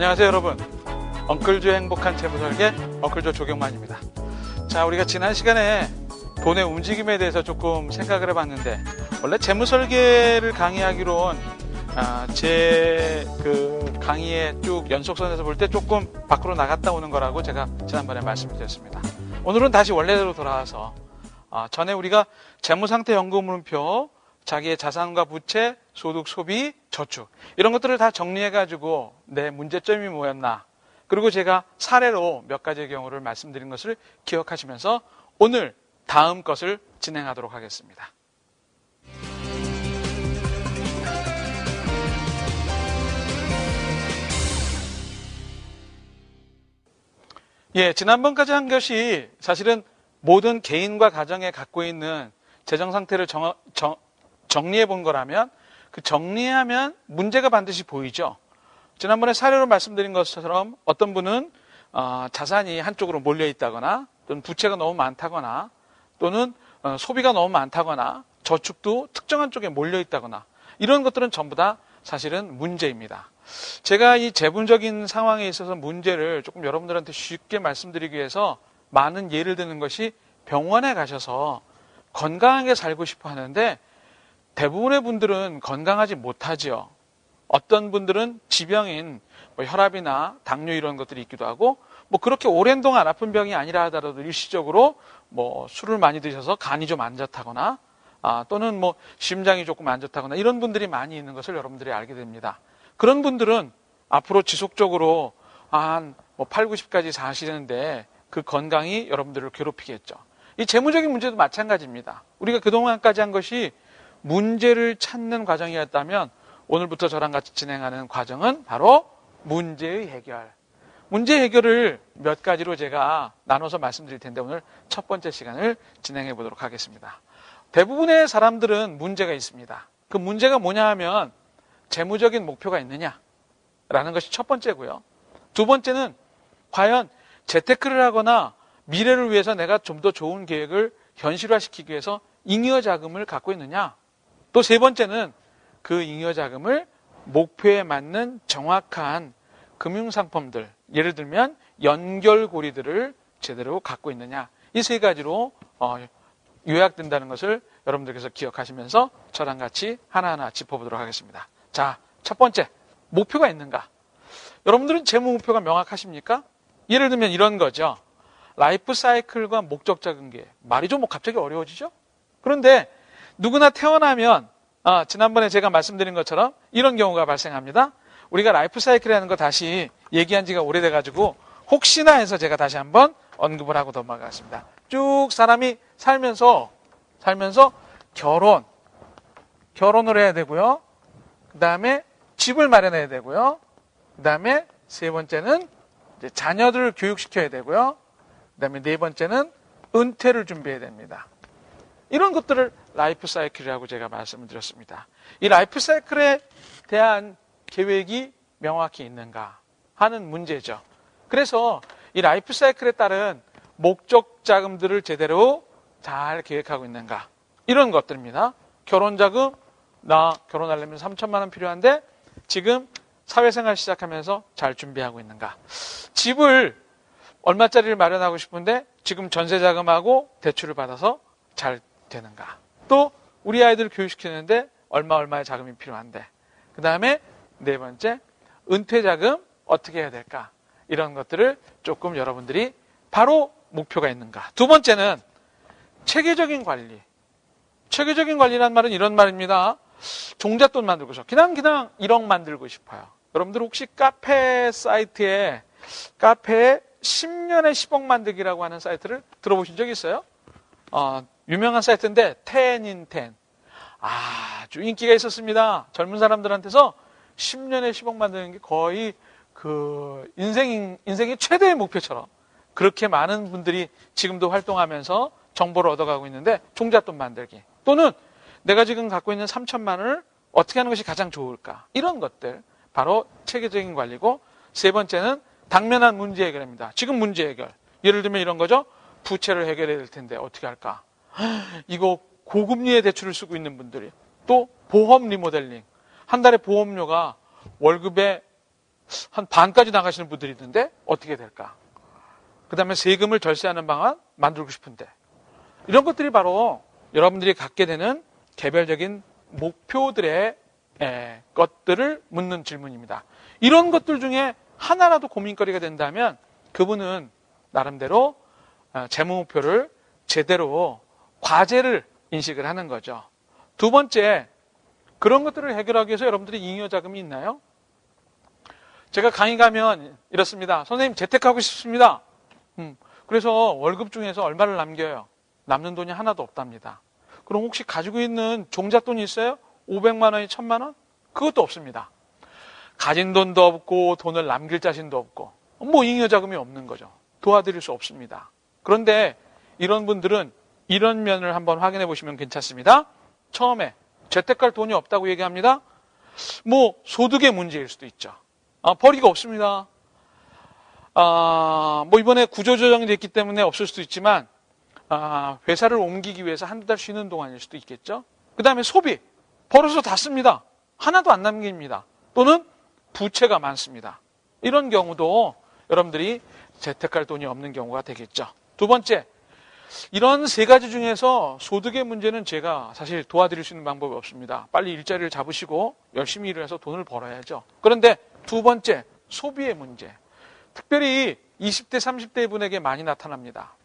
안녕하세요 여러분, 엉클조의 행복한 재무설계 엉클조 조경만입니다. 자, 우리가 지난 시간에 돈의 움직임에 대해서 조금 생각을 해봤는데, 원래 재무설계를 강의하기론 제 강의의 쭉 연속선에서 볼 때 조금 밖으로 나갔다 오는 거라고 제가 지난번에 말씀드렸습니다. 오늘은 다시 원래대로 돌아와서 전에 우리가 재무상태 연금물표, 자기의 자산과 부채, 소득, 소비, 저축 이런 것들을 다 정리해가지고 내 문제점이 뭐였나, 그리고 제가 사례로 몇 가지의 경우를 말씀드린 것을 기억하시면서 오늘 다음 것을 진행하도록 하겠습니다. 지난번까지 한 것이 사실은 모든 개인과 가정에 갖고 있는 재정 상태를 정리해 본 거라면, 그 정리하면 문제가 반드시 보이죠. 지난번에 사례로 말씀드린 것처럼 어떤 분은 자산이 한쪽으로 몰려 있다거나, 또는 부채가 너무 많다거나, 또는 소비가 너무 많다거나, 저축도 특정한 쪽에 몰려 있다거나, 이런 것들은 전부 다 사실은 문제입니다. 제가 이 재분적인 상황에 있어서 문제를 조금 여러분들한테 쉽게 말씀드리기 위해서 많은 예를 드는 것이, 병원에 가셔서 건강하게 살고 싶어 하는데 대부분의 분들은 건강하지 못하지요. 어떤 분들은 지병인 혈압이나 당뇨 이런 것들이 있기도 하고, 그렇게 오랜 동안 아픈 병이 아니라 하더라도 일시적으로 술을 많이 드셔서 간이 좀 안 좋다거나, 또는 심장이 조금 안 좋다거나, 이런 분들이 많이 있는 것을 여러분들이 알게 됩니다. 그런 분들은 앞으로 지속적으로 한 8, 90까지 사시는데 그 건강이 여러분들을 괴롭히겠죠. 이 재무적인 문제도 마찬가지입니다. 우리가 그동안까지 한 것이 문제를 찾는 과정이었다면, 오늘부터 저랑 같이 진행하는 과정은 바로 문제의 해결. 문제 해결을 몇 가지로 제가 나눠서 말씀드릴 텐데, 오늘 첫 번째 시간을 진행해 보도록 하겠습니다. 대부분의 사람들은 문제가 있습니다. 그 문제가 뭐냐 하면 재무적인 목표가 있느냐라는 것이 첫 번째고요. 두 번째는 과연 재테크를 하거나 미래를 위해서 내가 좀 더 좋은 계획을 현실화시키기 위해서 잉여자금을 갖고 있느냐. 또 세 번째는 그 잉여자금을 목표에 맞는 정확한 금융상품들, 예를 들면 연결고리들을 제대로 갖고 있느냐. 이 세 가지로 요약된다는 것을 여러분들께서 기억하시면서 저랑 같이 하나하나 짚어보도록 하겠습니다. 자, 첫 번째, 목표가 있는가? 여러분들은 재무 목표가 명확하십니까? 예를 들면 이런 거죠. 라이프 사이클과 목적자 관계. 말이 좀 갑자기 어려워지죠? 그런데 누구나 태어나면 지난번에 제가 말씀드린 것처럼 이런 경우가 발생합니다. 우리가 라이프 사이클이라는 거 다시 얘기한 지가 오래돼가지고 혹시나 해서 제가 다시 한번 언급을 하고 넘어가겠습니다. 쭉 사람이 살면서 결혼을 해야 되고요. 그 다음에 집을 마련해야 되고요. 그 다음에 세 번째는 이제 자녀들을 교육시켜야 되고요. 그 다음에 네 번째는 은퇴를 준비해야 됩니다. 이런 것들을 라이프 사이클이라고 제가 말씀을 드렸습니다. 이 라이프 사이클에 대한 계획이 명확히 있는가 하는 문제죠. 그래서 이 라이프 사이클에 따른 목적 자금들을 제대로 잘 계획하고 있는가, 이런 것들입니다. 결혼자금, 나 결혼하려면 3천만 원 필요한데 지금 사회생활 시작하면서 잘 준비하고 있는가. 집을 얼마짜리를 마련하고 싶은데 지금 전세자금하고 대출을 받아서 잘 되는가. 또 우리 아이들 교육시키는데 얼마의 자금이 필요한데, 그 다음에 네 번째, 은퇴자금 어떻게 해야 될까. 이런 것들을 조금 여러분들이 바로 목표가 있는가. 두 번째는 체계적인 관리. 체계적인 관리란 말은 이런 말입니다. 종잣돈 만들고 싶어. 그냥 1억 만들고 싶어요. 여러분들 혹시 카페에 10년에 10억 만들기라고 하는 사이트를 들어보신 적 있어요? 유명한 사이트인데 10in10. 아주 인기가 있었습니다. 젊은 사람들한테서 10년에 10억 만드는 게 거의 인생의 최대의 목표처럼 그렇게 많은 분들이 지금도 활동하면서 정보를 얻어가고 있는데, 종잣돈 만들기. 또는 내가 지금 갖고 있는 3천만 원을 어떻게 하는 것이 가장 좋을까. 이런 것들. 바로 체계적인 관리고, 세 번째는 당면한 문제 해결입니다. 지금 문제 해결. 예를 들면 이런 거죠. 부채를 해결해야 될 텐데 어떻게 할까. 이거 고금리의 대출을 쓰고 있는 분들이. 또 보험 리모델링. 한 달에 보험료가 월급의 한 반까지 나가시는 분들이 있는데 어떻게 될까? 그 다음에 세금을 절세하는 방안 만들고 싶은데 이런 것들이 바로 여러분들이 갖게 되는 개별적인 목표들의 것들을 묻는 질문입니다. 이런 것들 중에 하나라도 고민거리가 된다면 그분은 나름대로 재무 목표를 제대로 과제를 인식을 하는 거죠. 두 번째, 그런 것들을 해결하기 위해서 여러분들이 잉여 자금이 있나요? 제가 강의 가면 이렇습니다. 선생님 재테크하고 싶습니다. 그래서 월급 중에서 얼마를 남겨요? 남는 돈이 하나도 없답니다. 그럼 혹시 가지고 있는 종잣돈이 있어요? 500만 원이 1000만 원? 그것도 없습니다. 가진 돈도 없고 돈을 남길 자신도 없고 뭐 잉여 자금이 없는 거죠. 도와드릴 수 없습니다. 그런데 이런 분들은 이런 면을 한번 확인해 보시면 괜찮습니다. 처음에 재테크할 돈이 없다고 얘기합니다. 뭐 소득의 문제일 수도 있죠. 벌이가 없습니다. 뭐 이번에 구조조정이 됐기 때문에 없을 수도 있지만 회사를 옮기기 위해서 한두 달 쉬는 동안일 수도 있겠죠. 그 다음에 소비, 벌어서 다 씁니다. 하나도 안 남깁니다. 또는 부채가 많습니다. 이런 경우도 여러분들이 재테크할 돈이 없는 경우가 되겠죠. 두 번째, 이런 세 가지 중에서 소득의 문제는 제가 사실 도와드릴 수 있는 방법이 없습니다. 빨리 일자리를 잡으시고 열심히 일을 해서 돈을 벌어야죠. 그런데 두 번째, 소비의 문제. 특별히 20대, 30대 분에게 많이 나타납니다.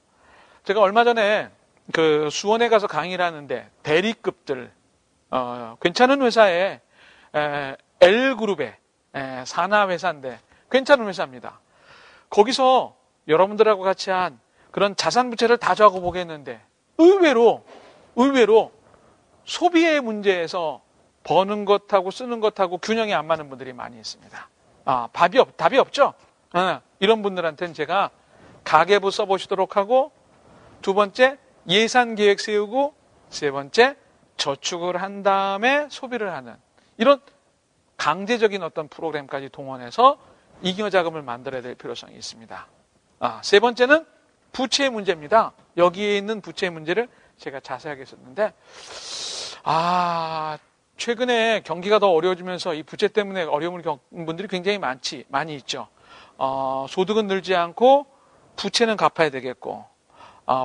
제가 얼마 전에 그 수원에 가서 강의를 하는데 대리급들, 괜찮은 회사에 L그룹의 산하회사인데 괜찮은 회사입니다. 거기서 여러분들하고 같이 한 그런 자산부채를 다 적어 보겠는데 의외로 소비의 문제에서 버는 것하고 쓰는 것하고 균형이 안 맞는 분들이 많이 있습니다. 답이 없죠? 이런 분들한테는 제가 가계부 써보시도록 하고 두 번째 예산 계획 세우고 세 번째 저축을 한 다음에 소비를 하는 이런 강제적인 어떤 프로그램까지 동원해서 잉여 자금을 만들어야 될 필요성이 있습니다. 세 번째는 부채의 문제입니다. 여기에 있는 부채의 문제를 제가 자세하게 썼는데 최근에 경기가 더 어려워지면서 이 부채 때문에 어려움을 겪는 분들이 굉장히 많이 있죠. 소득은 늘지 않고 부채는 갚아야 되겠고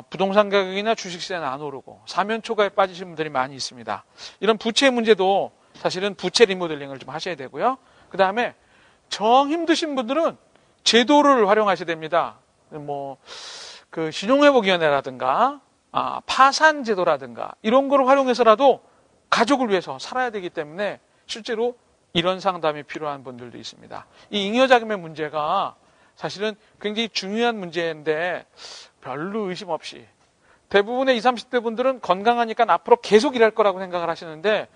부동산 가격이나 주식시세는 안 오르고 사면초가에 빠지신 분들이 많이 있습니다. 이런 부채의 문제도 사실은 부채 리모델링을 좀 하셔야 되고요. 그 다음에 정 힘드신 분들은 제도를 활용하셔야 됩니다. 그 신용회복위원회라든가 파산제도라든가 이런 거를 활용해서라도 가족을 위해서 살아야 되기 때문에 실제로 이런 상담이 필요한 분들도 있습니다. 이 잉여자금의 문제가 사실은 굉장히 중요한 문제인데 별로 의심 없이 대부분의 20, 30대 분들은 건강하니까 앞으로 계속 일할 거라고 생각을 하시는데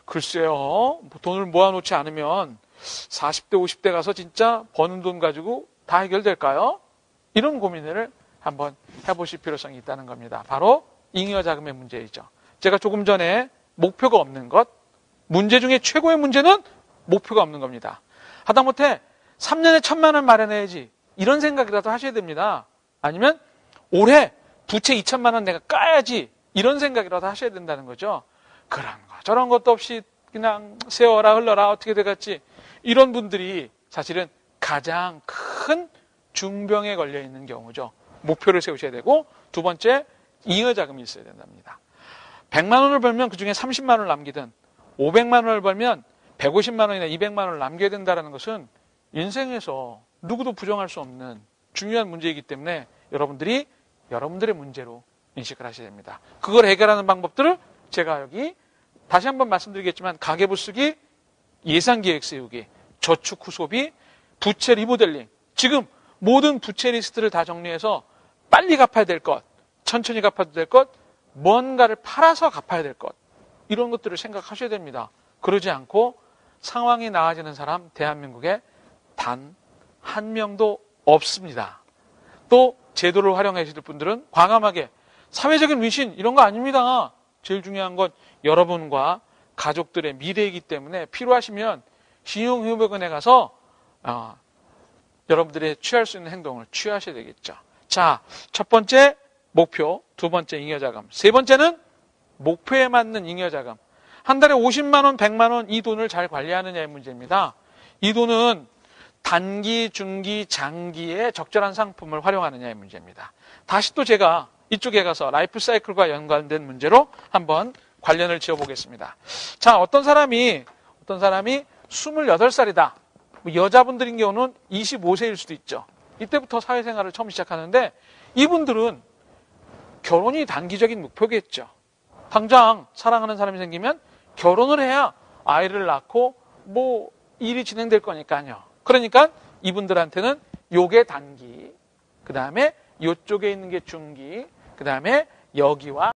글쎄요, 돈을 모아놓지 않으면 40대, 50대 가서 진짜 버는 돈 가지고 다 해결될까요? 이런 고민을 한번 해보실 필요성이 있다는 겁니다. 바로 잉여자금의 문제이죠. 제가 조금 전에 목표가 없는 것, 문제 중에 최고의 문제는 목표가 없는 겁니다. 하다못해 3년에 1000만 원 마련해야지 이런 생각이라도 하셔야 됩니다. 아니면 올해 부채 2000만 원 내가 까야지 이런 생각이라도 하셔야 된다는 거죠. 그런 거 저런 것도 없이 그냥 세워라 흘러라 어떻게 돼갔지 이런 분들이 사실은 가장 큰 중병에 걸려 있는 경우죠. 목표를 세우셔야 되고 두 번째 잉여자금이 있어야 된답니다. 100만 원을 벌면 그중에 30만 원을 남기든 500만 원을 벌면 150만 원이나 200만 원을 남겨야 된다는 것은 인생에서 누구도 부정할 수 없는 중요한 문제이기 때문에 여러분들이 여러분들의 문제로 인식을 하셔야 됩니다. 그걸 해결하는 방법들을 제가 여기 다시 한번 말씀드리겠지만 가계부 쓰기, 예산계획 세우기, 저축 후 소비, 부채 리모델링 지금 모든 부채 리스트를 다 정리해서 빨리 갚아야 될 것, 천천히 갚아도 될 것, 뭔가를 팔아서 갚아야 될 것 이런 것들을 생각하셔야 됩니다. 그러지 않고 상황이 나아지는 사람 대한민국에 단 한 명도 없습니다. 또 제도를 활용하실 분들은 과감하게 사회적인 위신 이런 거 아닙니다. 제일 중요한 건 여러분과 가족들의 미래이기 때문에 필요하시면 신용회복원에 가서 여러분들이 취할 수 있는 행동을 취하셔야 되겠죠. 자, 첫 번째 목표, 두 번째 잉여자금, 세 번째는 목표에 맞는 잉여자금. 한 달에 50만 원, 100만 원 이 돈을 잘 관리하느냐의 문제입니다. 이 돈은 단기, 중기, 장기에 적절한 상품을 활용하느냐의 문제입니다. 다시 또 제가 이쪽에 가서 라이프 사이클과 연관된 문제로 한번 관련을 지어보겠습니다. 자, 어떤 사람이 28살이다. 여자분들인 경우는 25세일 수도 있죠. 이때부터 사회생활을 처음 시작하는데 이분들은 결혼이 단기적인 목표겠죠. 당장 사랑하는 사람이 생기면 결혼을 해야 아이를 낳고 뭐 일이 진행될 거니까요. 그러니까 이분들한테는 요게 단기, 그 다음에 요쪽에 있는 게 중기, 그 다음에 여기와